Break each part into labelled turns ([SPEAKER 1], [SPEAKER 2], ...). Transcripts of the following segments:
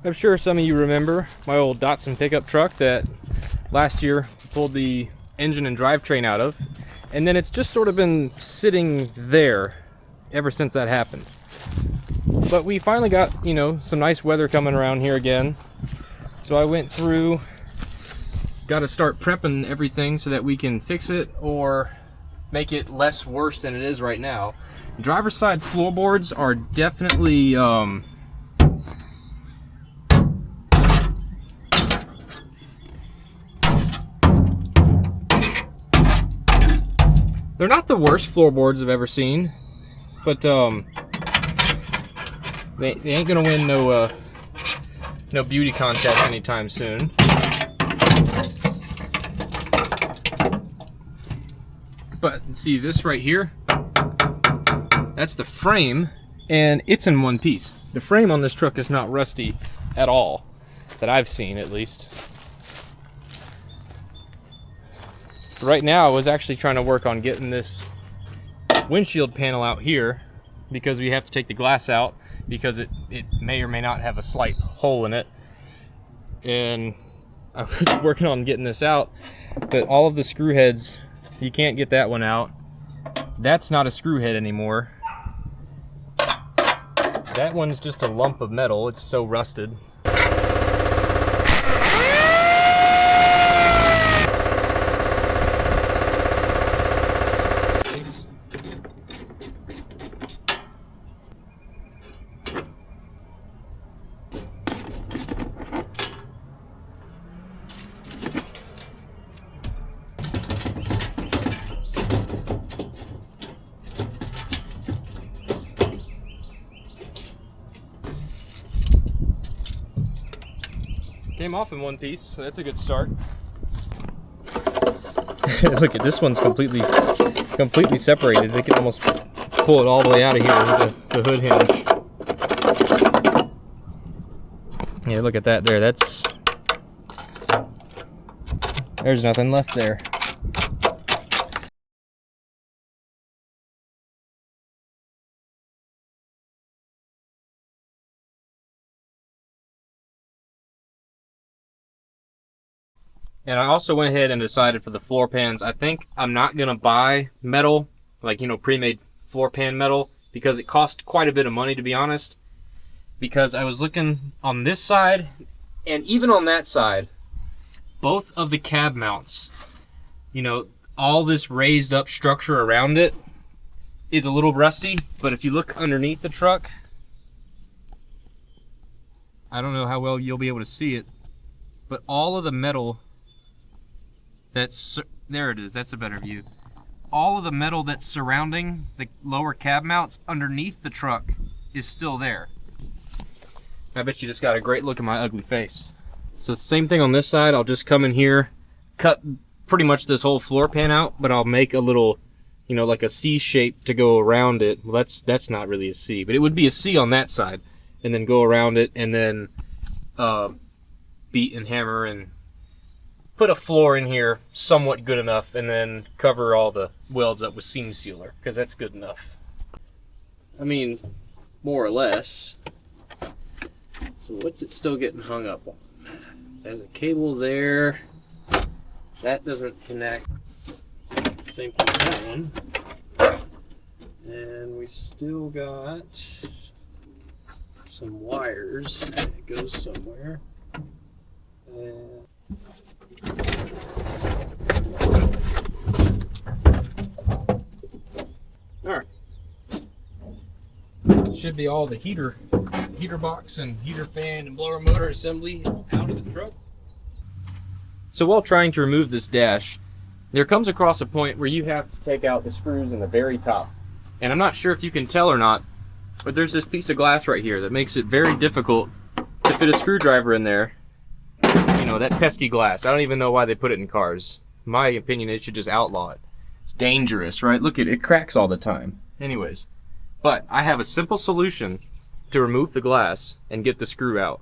[SPEAKER 1] I'm sure some of you remember my old Datsun pickup truck that last year pulled the engine and drivetrain out of, and then it's just sort of been sitting there ever since that happened. But we finally got, you know, some nice weather coming around here again, so I went through, got to start prepping everything so that we can fix it or make it less worse than it is right now. Driver's side floorboards are definitely they're not the worst floorboards I've ever seen, but they ain't gonna win no beauty contest anytime soon. But see this right here, that's the frame, and it's in one piece. The frame on this truck is not rusty at all, that I've seen at least. Right now I was actually trying to work on getting this windshield panel out here, because we have to take the glass out because it may or may not have a slight hole in it. And I was working on getting this out, but all of the screw heads, you can't get that one out. That's not a screw head anymore. That one's just a lump of metal. It's so rusted. Came off in one piece, so that's a good start. Look at this one's completely separated. They can almost pull it all the way out of here with the hood hinge. Yeah, look at that there. There's nothing left there. And I also went ahead and decided for the floor pans, I think I'm not gonna buy metal, like, you know, pre-made floor pan metal, because it cost quite a bit of money, to be honest. Because I was looking on this side, and even on that side, both of the cab mounts, you know, all this raised up structure around it is a little rusty, but if you look underneath the truck, I don't know how well you'll be able to see it, but all of the metal there it is, that's a better view. All of the metal that's surrounding the lower cab mounts underneath the truck is still there. I bet you just got a great look at my ugly face. So same thing on this side. I'll just come in here, cut pretty much this whole floor pan out, but I'll make a little, you know, like a C shape to go around it. Well, that's not really a C, but it would be a C on that side, and then go around it, and then beat and hammer and put a floor in here somewhat good enough, and then cover all the welds up with seam sealer, because that's good enough. I mean, more or less. So what's it still getting hung up on? There's a cable there. That doesn't connect. Same thing with that one. And we still got some wires. It goes somewhere. And alright. Should be all the heater box and heater fan and blower motor assembly out of the truck. So while trying to remove this dash, there comes across a point where you have to take out the screws in the very top. And I'm not sure if you can tell or not, but there's this piece of glass right here that makes it very difficult to fit a screwdriver in there. You know, that pesky glass. I don't even know why they put it in cars. In my opinion, they should just outlaw it. It's dangerous, right? Look at it, it cracks all the time. Anyways, but I have a simple solution to remove the glass and get the screw out.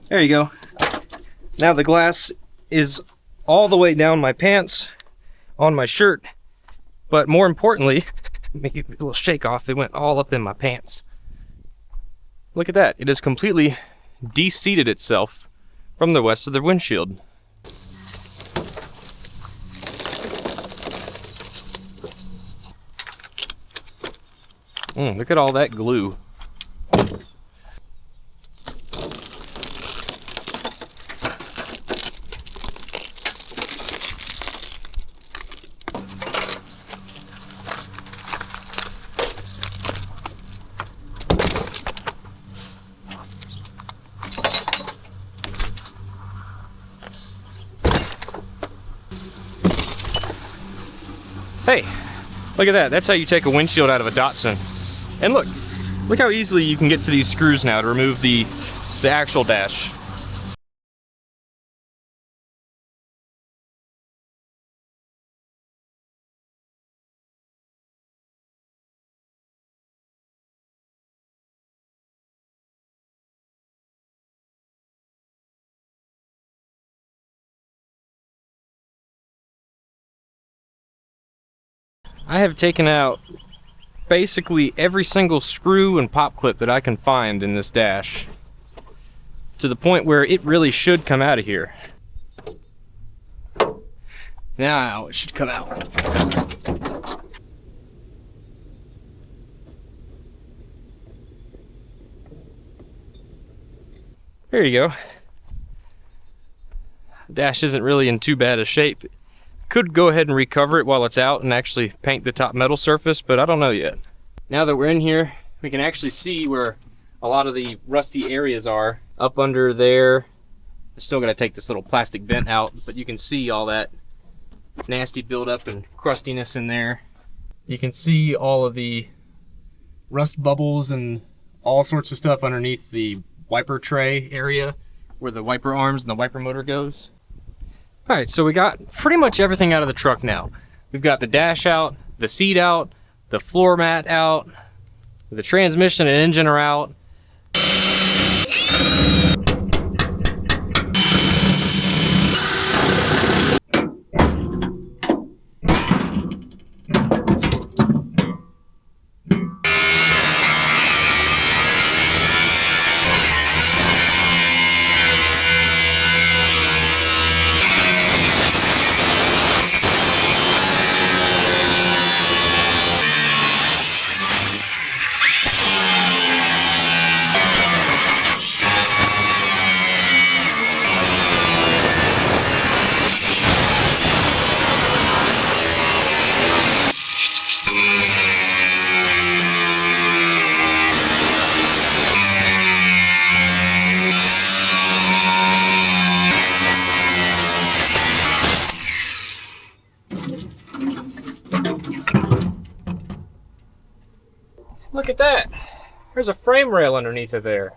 [SPEAKER 2] There you go. Now the glass is all the way down my pants, on my shirt, but more importantly, make it a little shake off, it went all up in my pants. Look at that, it has completely de-seated itself from the rest of the windshield. Look at all that glue. Hey, look at that. That's how you take a windshield out of a Datsun. And look how easily you can get to these screws now to remove the actual dash. I have taken out basically every single screw and pop clip that I can find in this dash, to the point where it really should come out of here. Now it should come out. There you go. The dash isn't really in too bad a shape. Could go ahead and recover it while it's out and actually paint the top metal surface, but I don't know yet. Now that we're in here, we can actually see where a lot of the rusty areas are. Up under there, I'm still gonna take this little plastic vent out, but you can see all that nasty buildup and crustiness in there. You can see all of the rust bubbles and all sorts of stuff underneath the wiper tray area where the wiper arms and the wiper motor goes. All right, so we got pretty much everything out of the truck now. We've got the dash out, the seat out, the floor mat out, the transmission and engine are out. Look at that. There's a frame rail underneath of there.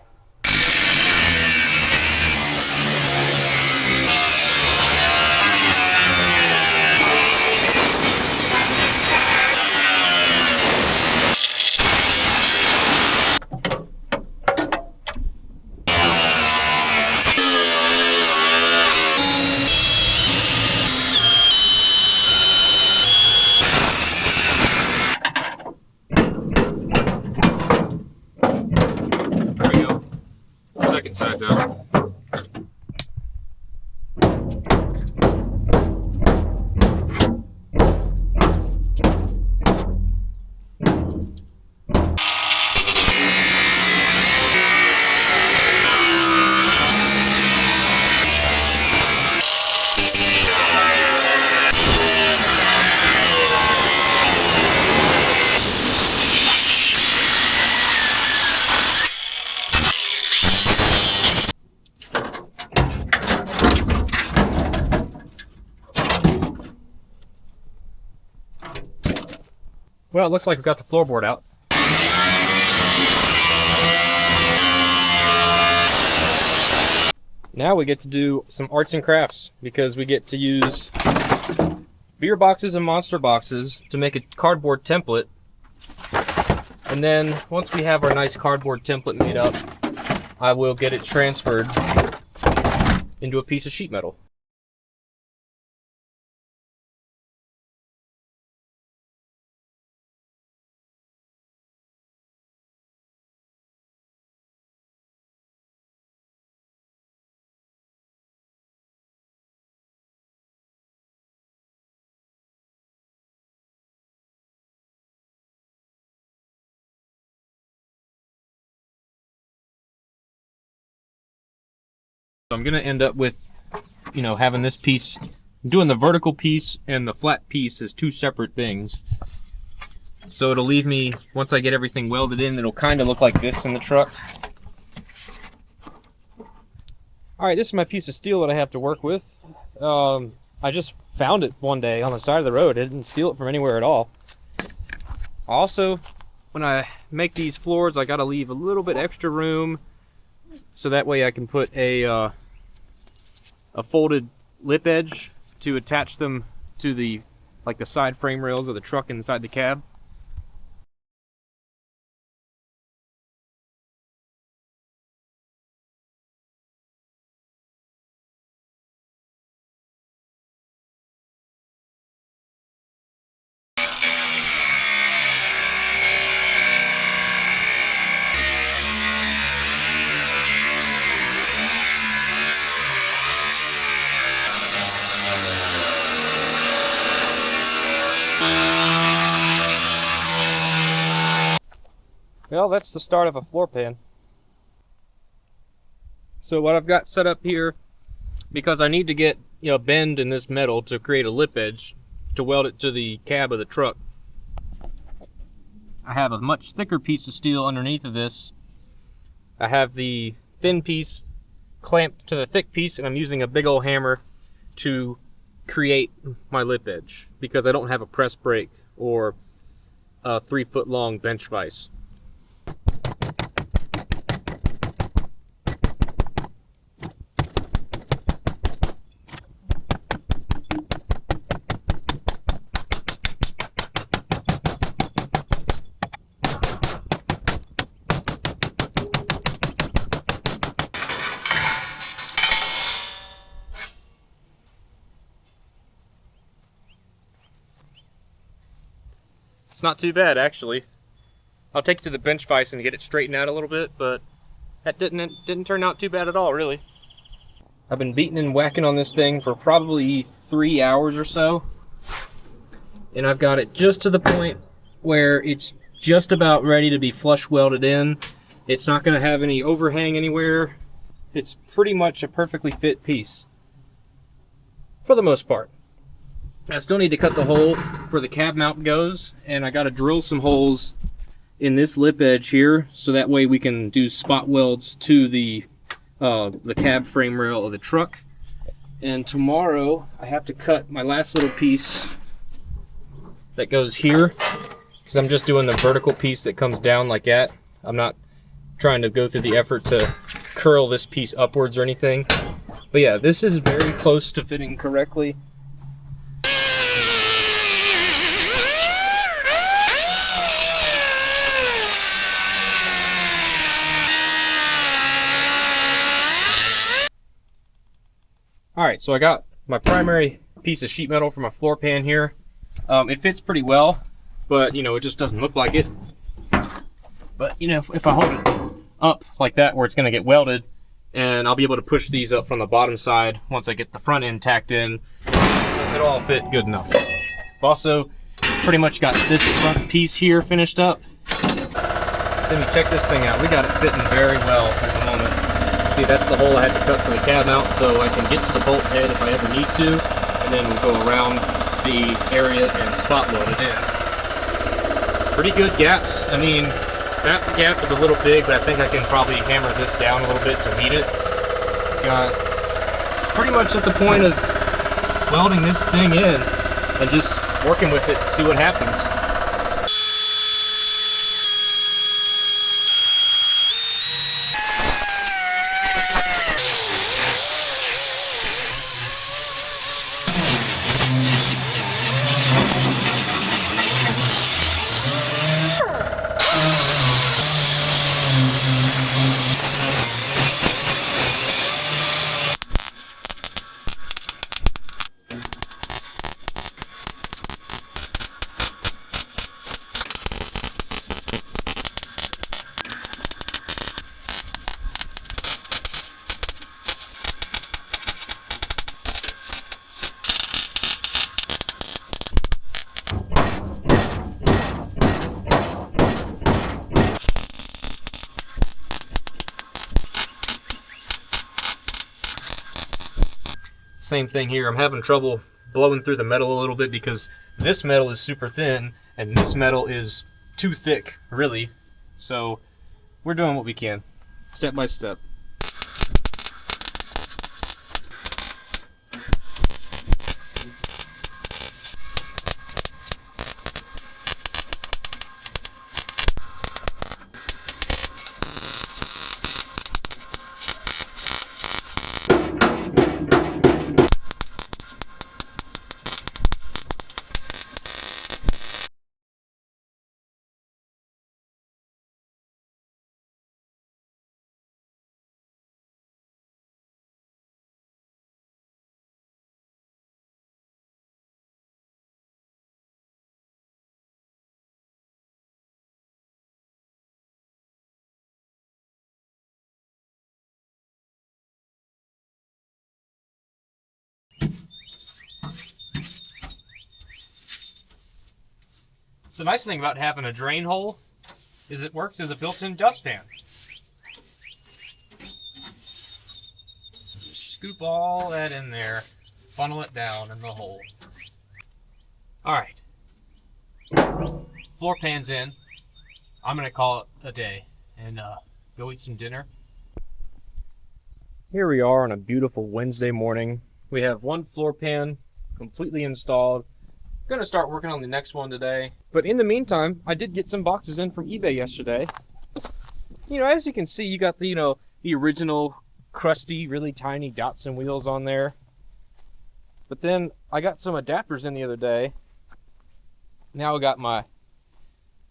[SPEAKER 2] Sides out. Well, it looks like we've got the floorboard out. Now we get to do some arts and crafts, because we get to use beer boxes and monster boxes to make a cardboard template. And then once we have our nice cardboard template made up, I will get it transferred into a piece of sheet metal. So I'm gonna end up with, having this piece, doing the vertical piece and the flat piece as two separate things. So it'll leave me, once I get everything welded in, it'll kind of look like this in the truck. All right, this is my piece of steel that I have to work with. I just found it one day on the side of the road. I didn't steal it from anywhere at all. Also, when I make these floors, I gotta leave a little bit extra room so that way I can put a folded lip edge to attach them to the side frame rails of the truck inside the cab. Well, that's the start of a floor pan. So what I've got set up here, because I need to get bend in this metal to create a lip edge to weld it to the cab of the truck, I have a much thicker piece of steel underneath of this. I have the thin piece clamped to the thick piece, and I'm using a big old hammer to create my lip edge because I don't have a press brake or a 3-foot long bench vise. It's not too bad, actually. I'll take it to the bench vise and get it straightened out a little bit, but that didn't turn out too bad at all, really. I've been beating and whacking on this thing for probably 3 hours or so, and I've got it just to the point where it's just about ready to be flush welded in. It's not going to have any overhang anywhere. It's pretty much a perfectly fit piece, for the most part. I still need to cut the hole where the cab mount goes, and I got to drill some holes in this lip edge here, so that way we can do spot welds to the cab frame rail of the truck. And tomorrow I have to cut my last little piece that goes here, because I'm just doing the vertical piece that comes down like that. I'm not trying to go through the effort to curl this piece upwards or anything. But yeah, this is very close to fitting correctly. Alright, so I got my primary piece of sheet metal for my floor pan here. It fits pretty well, but it just doesn't look like it. But if I hold it up like that where it's going to get welded, and I'll be able to push these up from the bottom side once I get the front end tacked in, it'll all fit good enough. I've also pretty much got this front piece here finished up. So let me check this thing out. We got it fitting very well at the moment. See, that's the hole I had to cut for the cab mount, so I can get to the bolt head if I ever need to, and then we'll go around the area and spot weld it in. Pretty good gaps. I mean, that gap is a little big, but I think I can probably hammer this down a little bit to meet it. Got pretty much at the point of welding this thing in and just working with it to see what happens. same thing here. I'm having trouble blowing through the metal a little bit because this metal is super thin and this metal is too thick, really. So we're doing what we can, step by step. So the nice thing about having a drain hole is it works as a built-in dustpan. Scoop all that in there, funnel it down in the hole. All right, floor pan's in. I'm gonna call it a day and go eat some dinner. Here we are on a beautiful Wednesday morning. We have one floor pan completely installed. Gonna start working on the next one today. But in the meantime, I did get some boxes in from eBay yesterday. You know, as you can see, you got the, the original crusty, really tiny Datsun wheels on there. But then I got some adapters in the other day. Now I got my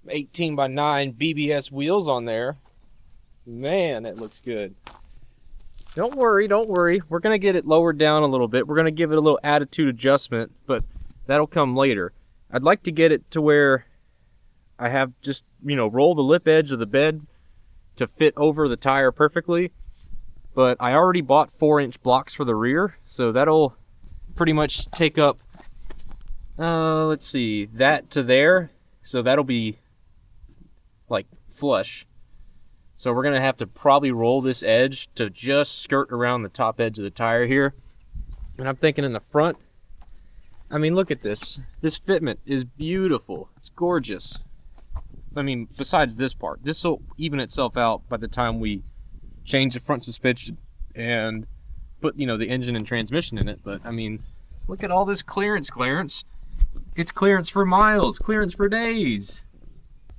[SPEAKER 2] 18x9 BBS wheels on there. Man, it looks good. Don't worry, don't worry. We're gonna get it lowered down a little bit. We're gonna give it a little attitude adjustment, but that'll come later. I'd like to get it to where I have just, roll the lip edge of the bed to fit over the tire perfectly. But I already bought 4-inch blocks for the rear, so that'll pretty much take up, let's see, that to there. So that'll be like flush. So we're gonna have to probably roll this edge to just skirt around the top edge of the tire here. And I'm thinking in the front, I mean, look at this. This fitment is beautiful. It's gorgeous. I mean, besides this part, this will even itself out by the time we change the front suspension and put, the engine and transmission in it. But I mean, look at all this clearance. It's clearance for miles, clearance for days.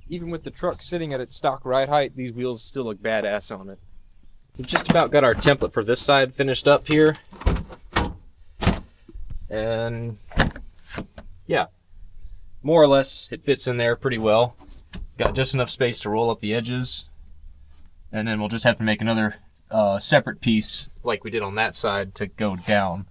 [SPEAKER 2] Even with the truck sitting at its stock ride height, these wheels still look badass on it. We've just about got our template for this side finished up here. And yeah, more or less it fits in there pretty well. Got just enough space to roll up the edges, and then we'll just have to make another separate piece like we did on that side to go down.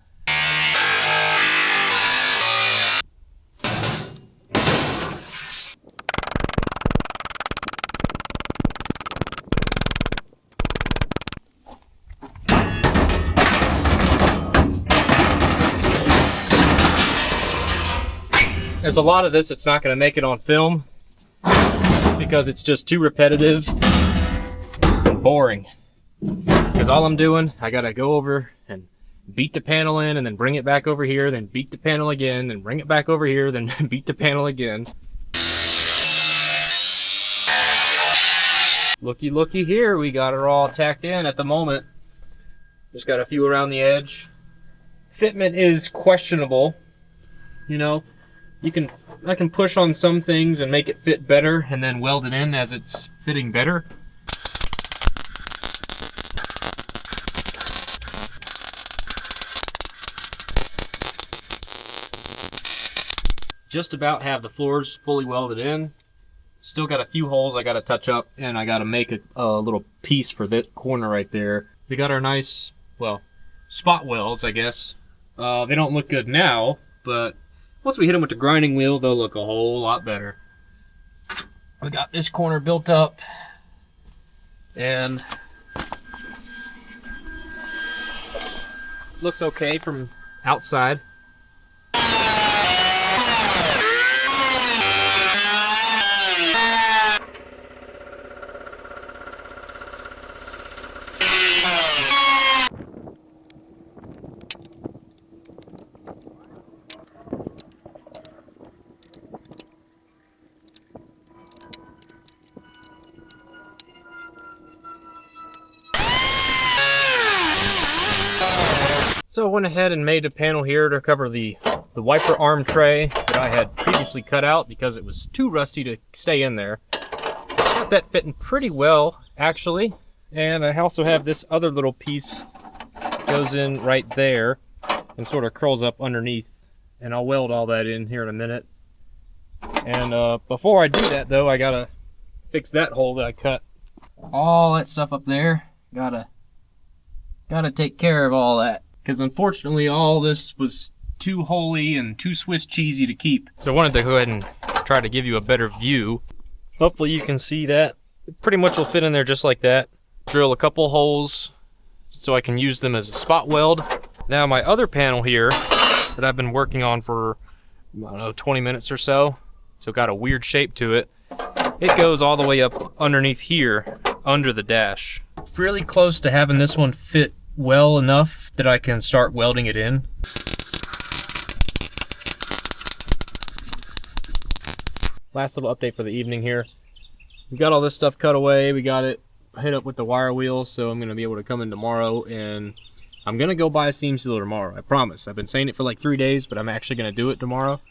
[SPEAKER 2] There's a lot of this that's not going to make it on film because it's just too repetitive and boring. Because all I'm doing, I got to go over and beat the panel in and then bring it back over here, then beat the panel again, then bring it back over here, then beat the panel again. Looky here, we got her all tacked in at the moment. Just got a few around the edge. Fitment is questionable, I can push on some things and make it fit better and then weld it in as it's fitting better. Just about have the floors fully welded in. Still got a few holes I got to touch up, and I got to make a little piece for that corner right there. We got our nice, spot welds, I guess. They don't look good now, but once we hit them with the grinding wheel, they'll look a whole lot better. We got this corner built up, and looks okay from outside. So I went ahead and made a panel here to cover the wiper arm tray that I had previously cut out because it was too rusty to stay in there. Got that fitting pretty well, actually. And I also have this other little piece that goes in right there and sort of curls up underneath. And I'll weld all that in here in a minute. And before I do that though, I gotta fix that hole that I cut. All that stuff up there, gotta take care of all that. Because unfortunately all this was too holy and too Swiss cheesy to keep. So I wanted to go ahead and try to give you a better view. Hopefully you can see that. It pretty much will fit in there just like that. Drill a couple holes so I can use them as a spot weld. Now my other panel here that I've been working on for, I don't know, 20 minutes or so. So got a weird shape to it. It goes all the way up underneath here, under the dash. Really close to having this one fit well enough that I can start welding it in. Last little update for the evening here. We got all this stuff cut away. We got it hit up with the wire wheel, so I'm gonna be able to come in tomorrow, and I'm gonna go buy a seam sealer tomorrow. I promise. I've been saying it for like 3 days, but I'm actually gonna do it tomorrow.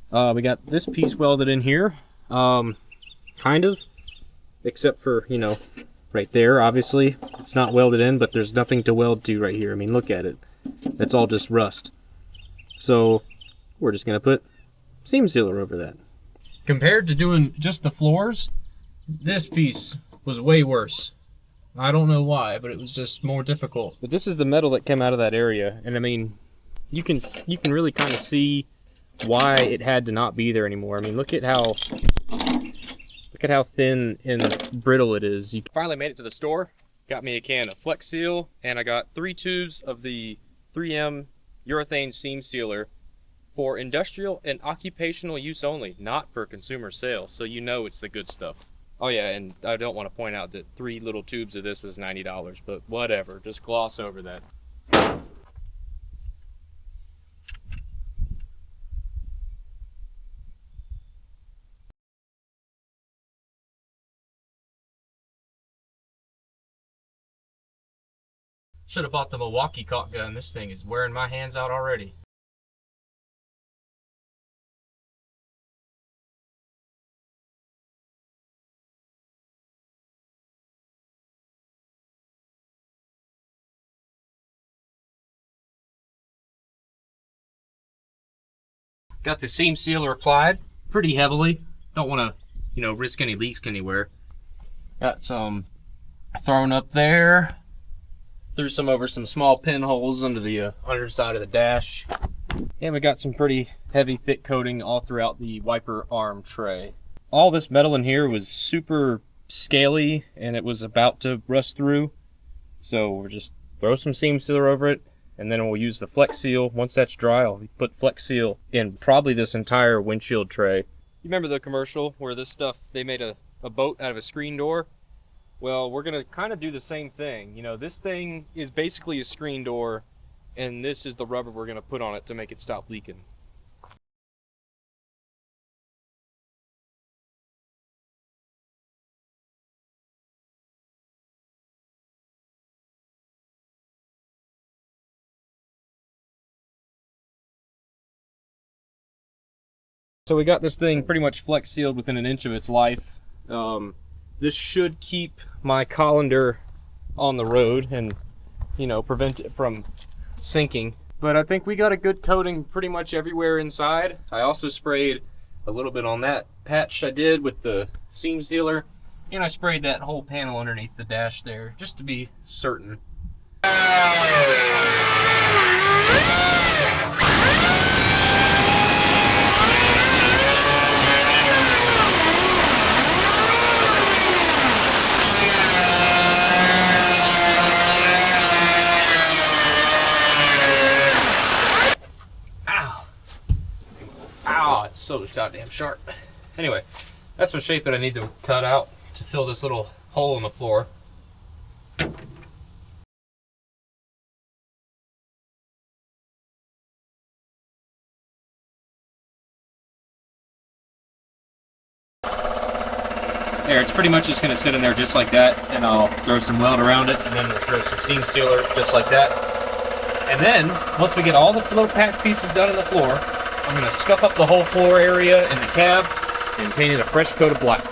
[SPEAKER 2] We got this piece welded in here, kind of, except for, you know, right there. Obviously it's not welded in, but there's nothing to weld to right here. I mean, look at it. That's all just rust. So we're just gonna put seam sealer over that. Compared to doing just the floors, this piece was way worse. I don't know why, but it was just more difficult. But this is the metal that came out of that area, and I mean, you can really kind of see why it had to not be there anymore. I mean, look at how thin and brittle it is. You finally made it to the store. Got me a can of Flex Seal, and I got 3 tubes of the 3M urethane seam sealer for industrial and occupational use only, not for consumer sale. So you know it's the good stuff. Oh yeah, and I don't want to point out that 3 little tubes of this was $90, but whatever, just gloss over that. Should have bought the Milwaukee caulk gun. This thing is wearing my hands out already. Got the seam sealer applied pretty heavily. Don't want to, you know, risk any leaks anywhere. Got some thrown up there. Threw some over some small pinholes under the underside of the dash. And we got some pretty heavy, thick coating all throughout the wiper arm tray. All this metal in here was super scaly and it was about to rust through. So we'll just throw some seam sealer over it, and then we'll use the Flex Seal. Once that's dry, I'll put Flex Seal in probably this entire windshield tray. You remember the commercial where this stuff, they made a boat out of a screen door? Well, we're gonna kind of do the same thing. You know, this thing is basically a screen door, and this is the rubber we're gonna put on it to make it stop leaking. So we got this thing pretty much flex sealed within an inch of its life. This should keep my colander on the road and, you know, prevent it from sinking. But I think we got a good coating pretty much everywhere inside. I also sprayed a little bit on that patch I did with the seam sealer, and I sprayed that whole panel underneath the dash there just to be certain. It's so goddamn sharp. Anyway, that's some shape that I need to cut out to fill this little hole in the floor. There, it's pretty much just going to sit in there just like that, and I'll throw some weld around it, and then we'll throw some seam sealer just like that. And then, once we get all the floor patch pieces done on the floor, I'm going to scuff up the whole floor area in the cab and paint it a fresh coat of black.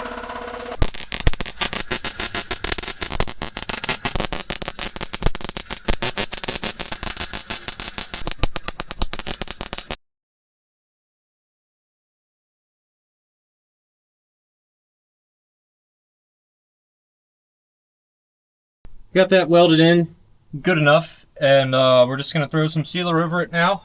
[SPEAKER 2] Got that welded in good enough, and we're just going to throw some sealer over it now.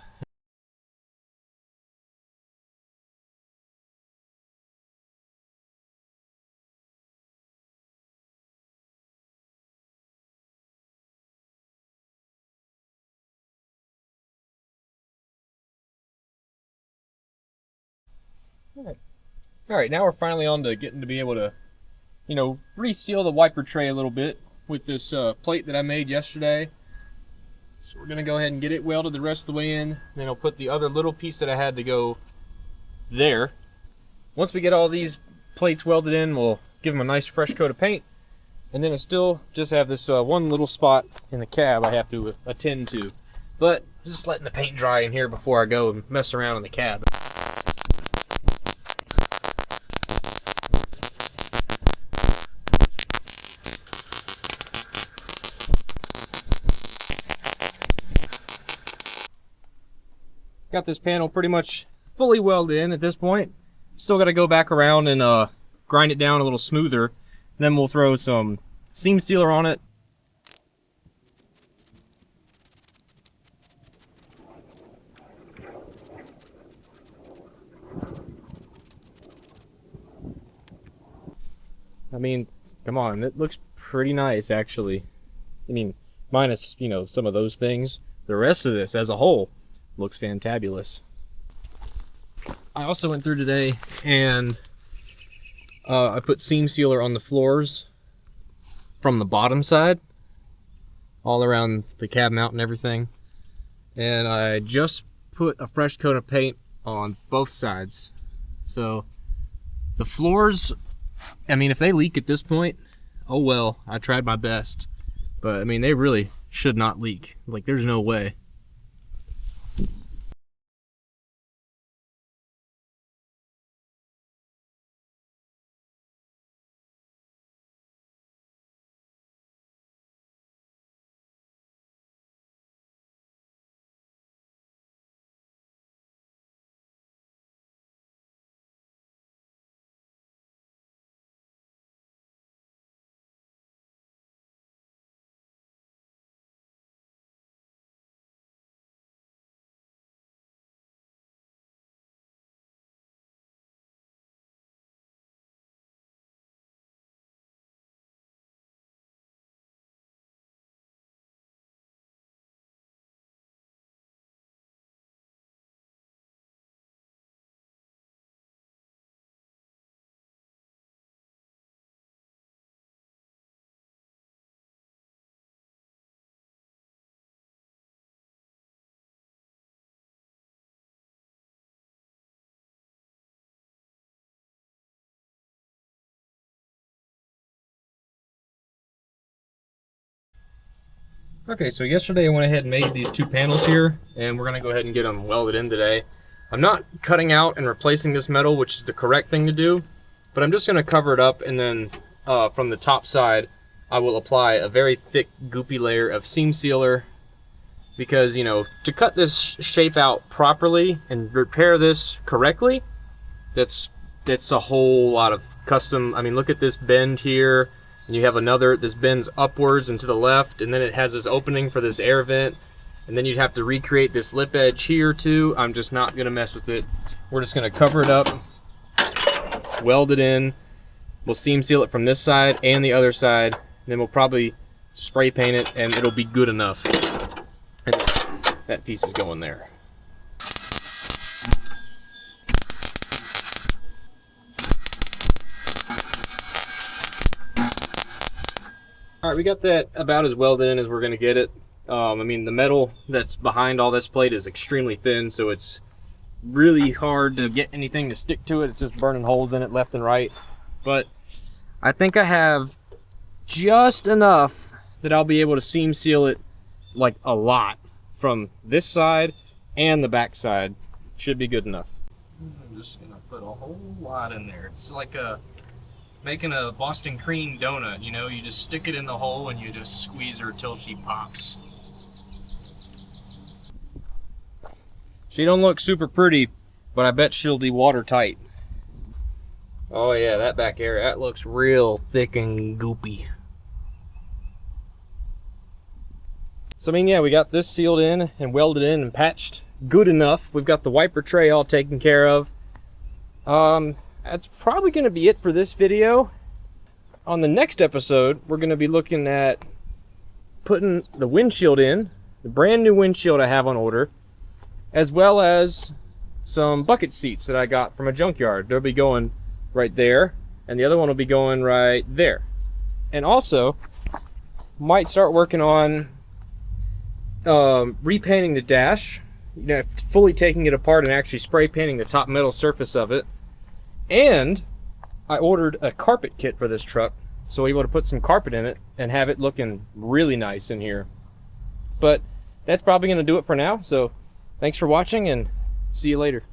[SPEAKER 2] Alright, now we're finally on to getting to be able to, you know, reseal the wiper tray a little bit with this plate that I made yesterday. So we're going to go ahead and get it welded the rest of the way in. Then I'll put the other little piece that I had to go there. Once we get all these plates welded in, we'll give them a nice fresh coat of paint. And then I still just have this one little spot in the cab I have to attend to. But just letting the paint dry in here before I go and mess around in the cab. Got this panel pretty much fully welded in at this point. Still got to go back around and grind it down a little smoother. Then we'll throw some seam sealer on it. I mean, come on, it looks pretty nice actually. I mean, minus, you know, some of those things. The rest of this as a whole looks fantabulous. I also went through today and I put seam sealer on the floors from the bottom side, all around the cab mount and everything. And I just put a fresh coat of paint on both sides. So the floors, I mean, if they leak at this point, oh well, I tried my best. But I mean, they really should not leak. Like, there's no way. Okay, so yesterday I went ahead and made these two panels here, and we're gonna go ahead and get them welded in today. I'm not cutting out and replacing this metal, which is the correct thing to do, but I'm just gonna cover it up, and then from the top side, I will apply a very thick, goopy layer of seam sealer, because, you know, to cut this shape out properly and repair this correctly, that's a whole lot of custom. I mean, look at this bend here. And you have another, this bends upwards and to the left, and then it has this opening for this air vent, and then you'd have to recreate this lip edge here too. I'm just not gonna mess with it. We're just gonna cover it up, weld it in. We'll seam seal it from this side and the other side, and then we'll probably spray paint it, and it'll be good enough. And that piece is going there. All right, we got that about as welded in as we're gonna get it. I mean, the metal that's behind all this plate is extremely thin, so it's really hard to get anything to stick to it. It's just burning holes in it left and right. But I think I have just enough that I'll be able to seam seal it like a lot from this side and the back side. Should be good enough. I'm just gonna put a whole lot in there. It's like making a Boston cream donut, you know, you just stick it in the hole and you just squeeze her till she pops. She don't look super pretty, but I bet she'll be watertight. Oh yeah, that back area, that looks real thick and goopy. So I mean, yeah, we got this sealed in and welded in and patched good enough. We've got the wiper tray all taken care of. That's probably going to be it for this video. On the next episode, we're going to be looking at putting the windshield in, the brand new windshield I have on order, as well as some bucket seats that I got from a junkyard. They'll be going right there, and the other one will be going right there. And also, might start working on repainting the dash, you know, fully taking it apart and actually spray painting the top metal surface of it. And I ordered a carpet kit for this truck, so we're able to put some carpet in it and have it looking really nice in here. But that's probably going to do it for now, so thanks for watching and see you later.